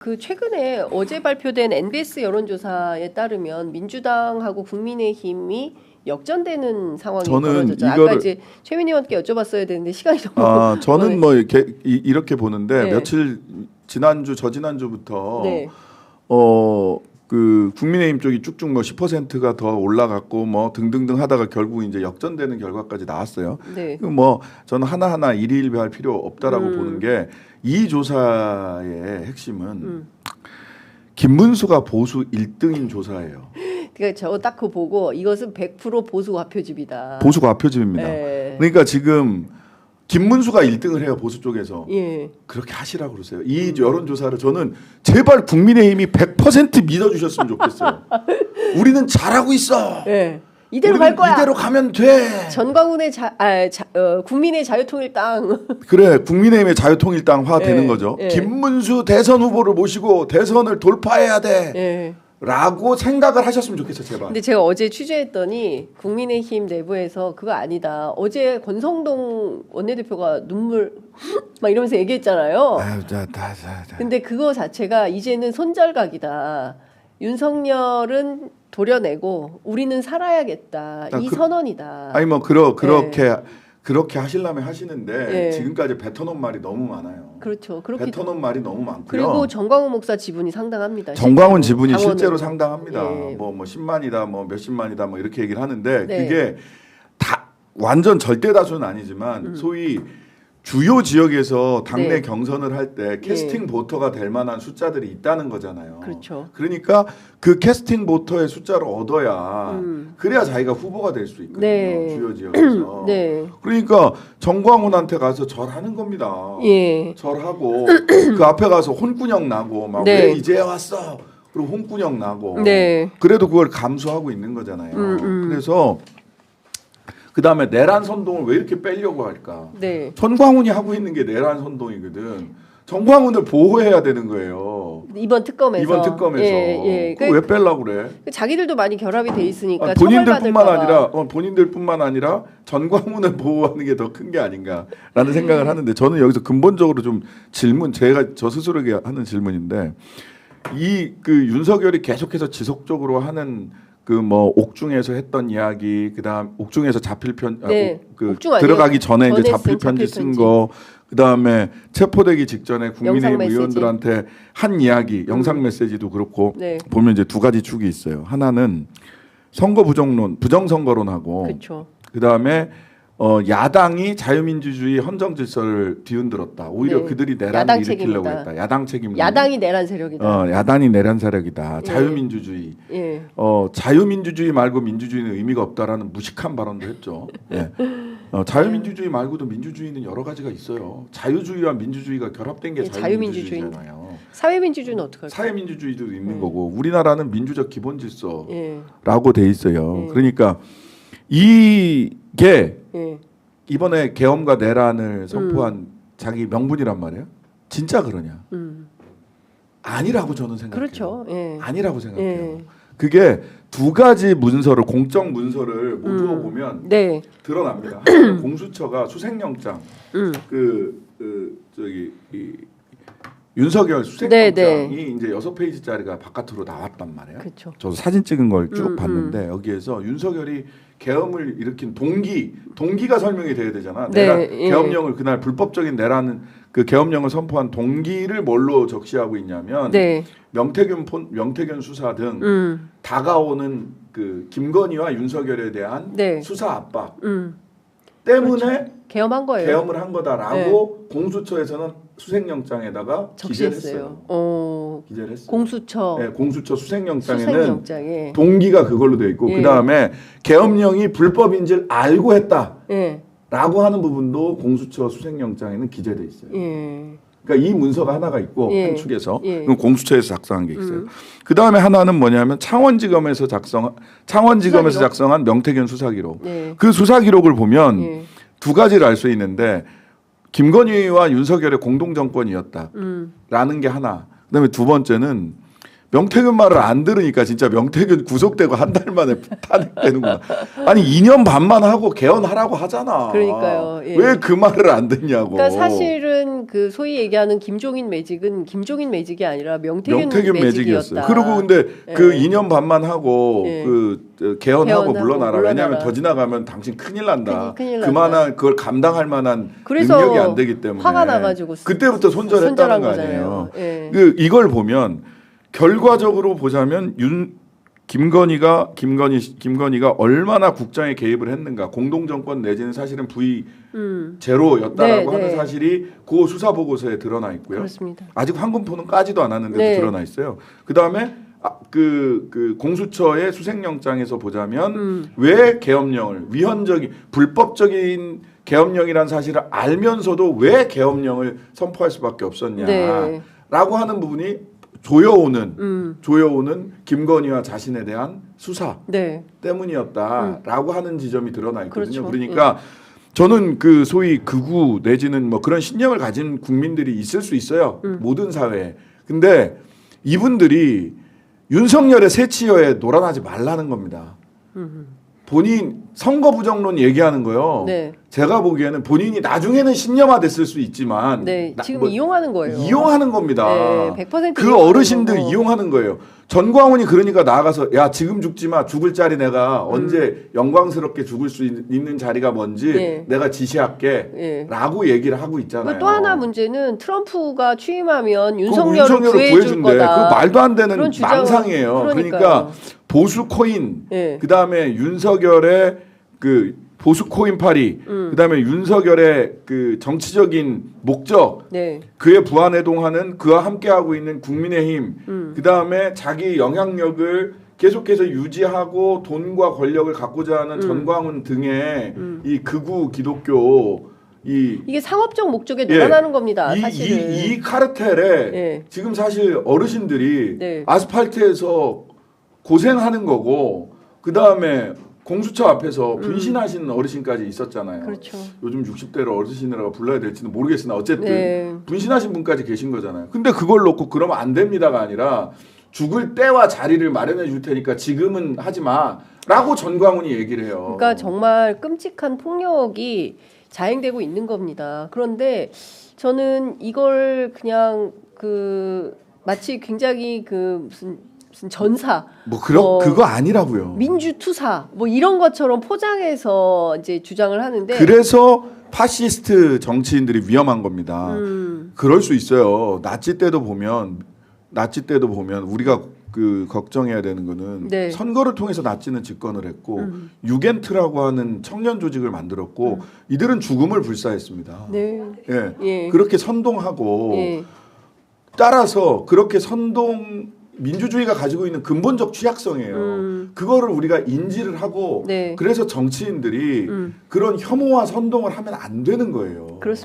그 최근에 어제 발표된 NBS 여론조사에 따르면 민주당하고 국민의힘이 역전되는 상황이 저는 벌어졌죠. 이거를 아까 이제 최민희 의원께 여쭤봤어야 되는데 시간이 너무 저는 뭐 이렇게 보는데 네. 며칠 지난주 저지난주부터 네. 그 국민의힘 쪽이 쭉쭉 뭐 10%가 더 올라갔고 뭐 등등등 하다가 결국 이제 역전되는 결과까지 나왔어요. 네. 뭐 저는 하나하나 일희일비할 필요 없다라고 보는 게 이 조사의 핵심은 김문수가 보수 1등인 조사예요. 그러니까 저 딱 그거 보고 이것은 100% 보수 과표집이다. 보수 과표집입니다. 네. 그러니까 지금 김문수가 1등을 해요, 보수 쪽에서. 예. 그렇게 하시라고 그러세요. 이 여론조사를 저는 제발 국민의힘이 100% 믿어주셨으면 좋겠어요. 우리는 잘하고 있어. 예. 이대로 갈 거야. 이대로 가면 돼. 전광훈의 국민의 자유통일당. 그래, 국민의힘의 자유통일당화 되는 거죠. 예. 김문수 대선 후보를 모시고 대선을 돌파해야 돼. 예. 라고 생각을 하셨으면 좋겠어요, 제발. 근데 제가 어제 취재했더니 국민의힘 내부에서 그거 아니다. 어제 권성동 원내대표가 눈물 막 이러면서 얘기했잖아요. 아유, 근데 그거 자체가 이제는 손절각이다. 윤석열은 도려내고 우리는 살아야겠다. 이 선언이다. 아니 뭐 그렇게 하시려면 하시는데 예. 지금까지 뱉어놓은 말이 너무 많아요. 그렇죠. 뱉어놓은 말이 너무 많고요. 그리고 정광훈 목사 지분이 상당합니다. 정광훈 지분이 당원은. 실제로 상당합니다. 예. 뭐 10만이다, 뭐 몇십만이다, 뭐 이렇게 얘기를 하는데 네. 그게 다 완전 절대 다수는 아니지만 소위 주요 지역에서 당내 네. 경선을 할 때 캐스팅 보터가 될 만한 숫자들이 있다는 거잖아요. 그렇죠. 그러니까 그 캐스팅 보터의 숫자를 얻어야 그래야 자기가 후보가 될 수 있거든요. 네. 주요 지역에서. 네. 그러니까 정광훈한테 가서 절하는 겁니다. 예. 절하고 그 앞에 가서 혼꾸녕 나고 막 네. 왜 이제 왔어? 그리고 혼꾸녕 나고. 네. 그래도 그걸 감수하고 있는 거잖아요. 그래서 그 다음에 내란 선동을 왜 이렇게 빼려고 할까? 네. 전광훈이 하고 있는 게 내란 선동이거든. 정광훈을 보호해야 되는 거예요. 이번 특검에서. 이번 특검에서. 예. 그거 왜 빼려고 그래? 자기들도 많이 결합이 돼 있으니까 본인들뿐만 아니라 전광훈을 보호하는 게 더 큰 게 아닌가라는 생각을 하는데 저는 여기서 근본적으로 좀 제가 저 스스로에게 하는 질문인데 이 그 윤석열이 계속해서 지속적으로 하는 그 뭐 옥중에서 했던 이야기, 그다음 옥중에서 자필 옥중 아니에요? 들어가기 전에 이제 전에 자필 쓴 편지 자필 쓴 거, 그다음에 체포되기 직전에 국민의힘 메시지. 의원들한테 한 이야기, 영상 메시지도 그렇고 네. 보면 이제 두 가지 축이 있어요. 하나는 선거 부정론, 부정선거론하고 그렇죠. 그다음에 야당이 자유민주주의 헌정 질서를 뒤흔들었다. 오히려 네. 그들이 내란을 야당 일으키려고 책임이다. 했다. 야당 책임. 야당이 내란 세력이다. 야당이 내란 세력이다. 자유민주주의. 예. 자유민주주의 말고 민주주의는 의미가 없다라는 무식한 발언도 했죠. 예. 자유민주주의 말고도 민주주의는 여러 가지가 있어요. 자유주의와 민주주의가 결합된 게 자유민주주의잖아요. 사회민주주의는 어떻게 할까요? 사회민주주의도 있는 거고 우리나라는 민주적 기본 질서라고 예. 돼 있어요. 그러니까 이게 예. 이번에 계엄과 내란을 선포한 자기 명분이란 말이에요. 진짜 그러냐? 아니라고 저는 생각해요. 그렇죠. 예. 아니라고 생각해요. 예. 그게 두 가지 문서를 공적 문서를 모두어 보면 네. 드러납니다. 하나는 공수처가 수색영장 이 윤석열 수색영장이 네. 이제 6페이지짜리가 바깥으로 나왔단 말이에요. 그렇죠. 저도 사진 찍은 걸 쭉 봤는데 여기에서 윤석열이 계엄을 일으킨 동기가 설명이 돼야 되잖아. 네, 내란 예. 계엄령을 그날 불법적인 내란 그 계엄령을 선포한 동기를 뭘로 적시하고 있냐면 네. 명태균 수사 등 다가오는 그 김건희와 윤석열에 대한 네. 수사 압박 때문에 그렇죠. 계엄한 거예요. 계엄을 한 거다라고 공수처에서는 수색영장에다가 기재를 적시했어요. 했어요. 기재를 했어요. 공수처. 네, 공수처 수색영장에는 수색영장에. 동기가 그걸로 돼 있고 예. 그 다음에 계엄령이 불법인 줄 알고 했다라고 예. 하는 부분도 공수처 수색영장에는 기재돼 있어요. 예. 그러니까 이 문서가 하나가 있고 예. 한 축에서 예. 그건 공수처에서 작성한 게 있어요. 그 다음에 하나는 뭐냐면 창원지검에서 작성한 명태균 수사기록. 예. 그 수사기록을 보면 예. 두 가지를 알 수 있는데 김건희와 윤석열의 공동 정권이었다라는 게 하나. 그다음에 두 번째는 명태균 말을 안 들으니까 진짜 명태균 구속되고 한 달 만에 탄핵되는구나. 아니 2년 반만 하고 개헌하라고 하잖아. 그러니까요. 예. 왜 그 말을 안 듣냐고. 그러니까 사실은 그 소위 얘기하는 김종인 매직은 김종인 매직이 아니라 명태균 매직이었다. 그리고 근데 예. 그 2년 반만 하고 예. 그 개헌하고 물러나라. 물러나라. 왜냐하면 더 지나가면 당신 큰일 난다. 큰일 난다. 그만한 그걸 감당할 만한 그래서 능력이 안 되기 때문에 화가 나가지고 그때부터 손절했다는 손절한 거 거잖아요. 아니에요. 예. 이걸 보면 결과적으로 보자면 김건희가 얼마나 국정에 개입을 했는가, 공동 정권 내지는 사실은 V 제로였다라고 네, 하는 네. 사실이 그 수사 보고서에 드러나 있고요. 그렇습니다. 아직 황금포는 까지도 않았는데도 네. 드러나 있어요. 그 다음에 그 공수처의 수색영장에서 보자면 왜 계엄령을 위헌적인 불법적인 계엄령이라는 사실을 알면서도 왜 계엄령을 선포할 수밖에 없었냐라고 네. 하는 부분이 조여오는 김건희와 자신에 대한 수사 네. 때문이었다라고 하는 지점이 드러나 있거든요. 그렇죠. 그러니까 저는 그 소위 극우 내지는 뭐 그런 신념을 가진 국민들이 있을 수 있어요. 모든 사회에. 근데 이분들이 윤석열의 새치여에 놀아나지 말라는 겁니다. 본인 선거 부정론 얘기하는 거요. 네. 제가 보기에는 본인이 나중에는 신념화됐을 수 있지만 네. 지금 이용하는 거예요. 이용하는 겁니다. 네, 100% 그 이용하는 어르신들 거고. 이용하는 거예요. 전광훈이 그러니까 나가서 야 지금 죽지 마. 죽을 자리 내가 언제 영광스럽게 죽을 수 있는 자리가 뭔지 네. 내가 지시할게 네. 라고 얘기를 하고 있잖아요. 또 하나 문제는 트럼프가 취임하면 그 윤석열을 구해줄 거다. 그 말도 안 되는 그런 주장을- 망상이에요. 그러니까요. 그러니까 보수 코인, 네. 그 다음에 윤석열의 그 보수 코인 파리, 그 다음에 윤석열의 그 정치적인 목적, 네. 그에 부안해동하는 그와 함께하고 있는 국민의힘, 그 다음에 자기 영향력을 계속해서 유지하고 돈과 권력을 갖고자 하는 전광훈 등의 이 극우 기독교 이게 상업적 목적에 예. 놀아나는 겁니다. 사실은. 이 카르텔에 예. 지금 사실 어르신들이 네. 아스팔트에서 고생하는 거고 그 다음에 공수처 앞에서 분신하시는 어르신까지 있었잖아요. 그렇죠. 요즘 60대를 어르신이라고 불러야 될지는 모르겠으나 어쨌든 네. 분신하신 분까지 계신 거잖아요. 근데 그걸 놓고 그러면 안 됩니다가 아니라 죽을 때와 자리를 마련해 줄 테니까 지금은 하지 마라고 전광훈이 얘기를 해요. 그러니까 정말 끔찍한 폭력이 자행되고 있는 겁니다. 그런데 저는 이걸 그냥 그 마치 굉장히 그 무슨 전사 뭐 그거 아니라고요. 민주투사 뭐 이런 것처럼 포장해서 이제 주장을 하는데 그래서 파시스트 정치인들이 위험한 겁니다. 그럴 수 있어요. 나치 때도 보면 우리가 그 걱정해야 되는 거는 네. 선거를 통해서 나치는 집권을 했고 유겐트라고 하는 청년 조직을 만들었고 이들은 죽음을 불사했습니다. 네. 예. 예. 그렇게 선동하고 예. 따라서 그렇게 민주주의가 가지고 있는 근본적 취약성이에요. 그거를 우리가 인지를 하고 네. 그래서 정치인들이 그런 혐오와 선동을 하면 안 되는 거예요. 그렇습니다.